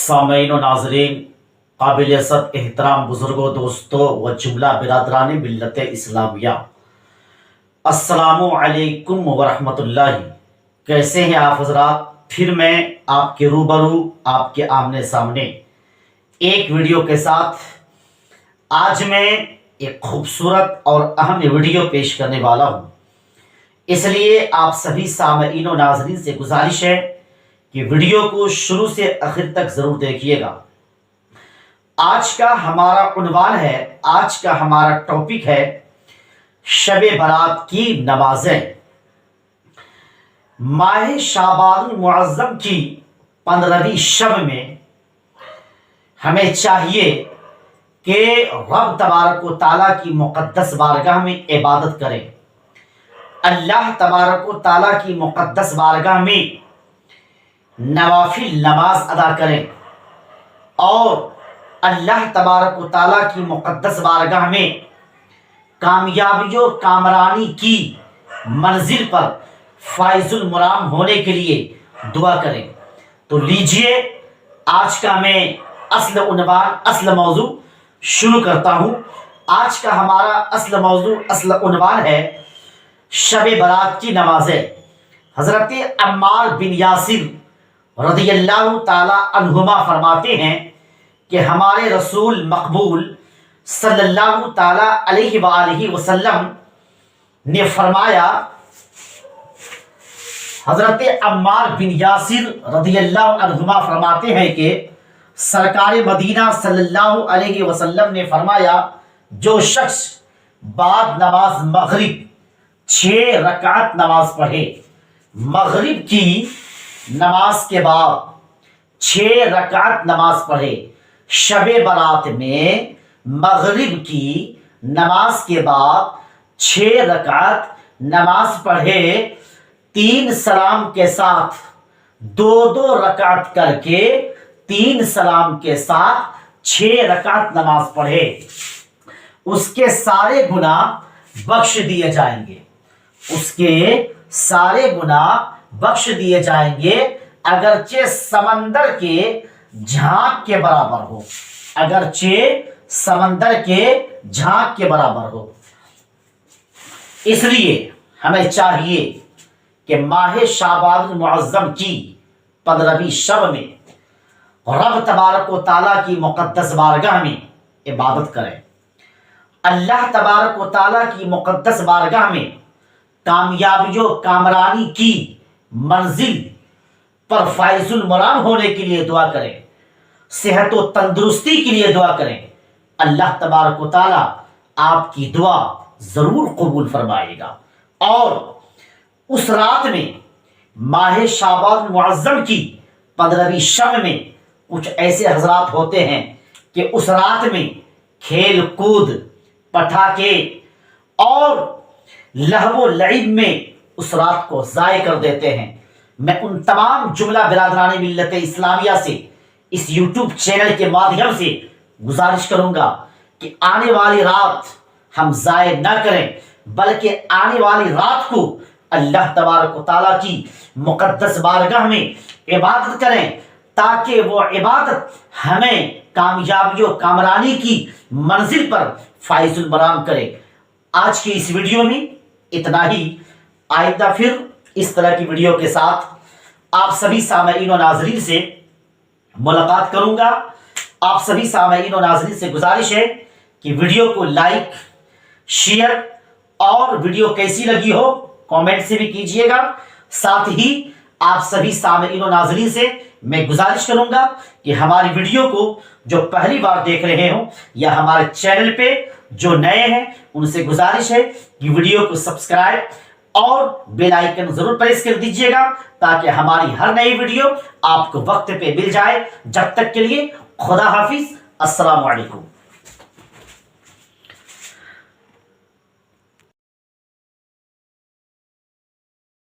सामीन व नाज़रीन, काबिल इज़्ज़त एहतराम बुज़ुर्गों, दोस्तों व जुमला बिरादरान मिल्लत इस्लामिया, अस्सलामु अलैकुम व रहमतुल्लाहि। कैसे हैं आप हज़रात? फिर मैं आपके रूबरू, आपके आमने सामने एक वीडियो के साथ आज मैं एक खूबसूरत और अहम वीडियो पेश करने वाला हूँ। इसलिए आप सभी सामीन व नाज़रीन से गुजारिश है कि वीडियो को शुरू से आखिर तक ज़रूर देखिएगा। आज का हमारा उन्वान है, आज का हमारा टॉपिक है शब-ए बारात की नमाजें। माह शाबान मुअज़्ज़म की 15वीं शब में हमें चाहिए कि रब तबारक व तआला की मुक़द्दस बारगाह में इबादत करें। अल्लाह तबारक व तआला की मुक़द्दस बारगाह में नवाफिल नमाज अदा करें और अल्लाह तबारक व तआला की मुक़द्दस बारगाह में कामयाबी व कामरानी की मंजिल पर फाइजुल मुराम होने के लिए दुआ करें। तो लीजिए आज का मैं असल उन्वान, असल मौजू शुरू करता हूँ। आज का हमारा असल मौजू, असल उन्वान है शब-ए बारात की नमाजें। हज़रत अम्मार बिन यासिर रज़ियल्लाहु ताला अन्हुमा फरमाते हैं कि हमारे रसूल मकबूल सल्लल्लाहु ताला अलैहि वालैहि वसल्लम ने फरमाया, हज़रत अम्मार बिन यासिर रज़ियल्लाहु अन्हुमा फरमाते हैं कि सरकार मदीना सल्लल्लाहु अलैहि वसल्लम ने फरमाया, जो शख्स बाद नमाज मगरिब 6 रकात नमाज पढ़े, मगरिब की नमाज के बाद 6 रकात नमाज पढ़े, शब-ए बारात में मगरिब की नमाज के बाद 6 रकात नमाज पढ़े, 3 सलाम के साथ 2-2 रकात करके 3 सलाम के साथ 6 रकात नमाज पढ़े, उसके सारे गुनाह बख्श दिए जाएंगे। उसके सारे गुनाह बख्श दिए जाएंगे, अगरचे समंदर के झाग के बराबर हो, अगरचे समंदर के झाग के बराबर हो। इसलिए हमें चाहिए कि माह शाबान मुअज़्ज़म की 15वीं शब में रब तबारक व तआला की मुक़द्दस बारगाह में इबादत करें। अल्लाह तबारक व तआला की मुक़द्दस बारगाह में कामयाबी व कामरानी की मंजिल पर फाइजुल मुराम होने के लिए दुआ करें, सेहत व तंदुरुस्ती के लिए दुआ करें। अल्लाह तबारक व तआला आपकी दुआ जरूर कबूल फरमाएगा। और उस रात में माह शाबान मुअज़्ज़म की 15वीं शब में कुछ ऐसे हजरात होते हैं कि उस रात में खेल कूद, पटाखे और लहव लईब में उस रात को ज़ाय कर देते हैं। मैं उन तमाम जुमला बिरादरान मिल्लत इस्लामिया से इस यूट्यूब चैनल के माध्यम से गुजारिश करूंगा कि आने वाली रात हम ज़ाय न करें, बल्कि आने वाली रात को अल्लाह तबारक व तआला की मुक़द्दस बारगाह में इबादत करें, ताकि वो इबादत हमें कामयाबी व कामरानी की मंजिल पर फाइजुल मराम करे। आज की इस वीडियो में इतना ही। आइंदा फिर इस तरह की वीडियो के साथ आप सभी सामीन व नाज़रीन से मुलाकात करूंगा। आप सभी सामीन व नाज़रीन से गुजारिश है कि वीडियो को लाइक, शेयर और वीडियो कैसी लगी हो कमेंट से भी कीजिएगा। साथ ही आप सभी सामीन व नाज़रीन से मैं गुजारिश करूंगा कि हमारी वीडियो को जो पहली बार देख रहे हो या हमारे चैनल पे जो नए हैं उनसे गुजारिश है कि वीडियो को सब्सक्राइब और बेल आइकन जरूर प्रेस कर दीजिएगा, ताकि हमारी हर नई वीडियो आपको वक्त पे मिल जाए। जब तक के लिए खुदा हाफिज, अस्सलाम वालेकुम।